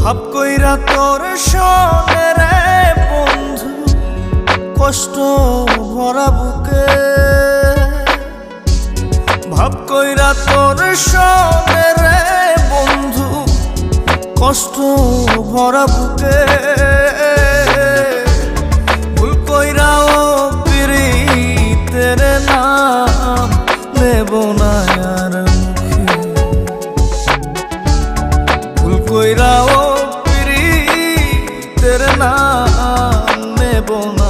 ভাব কইরা তোর সনে রে বন্ধু, কষ্ট ভরা বুকে। ভাব কইরা তোর সনে রে বন্ধু, কষ্ট ভরা বুকে। ভুল কইরাও পিরিতের নাম নেব না আর মুখে। ভুল কইরাও পিরিতের নাম নেব না।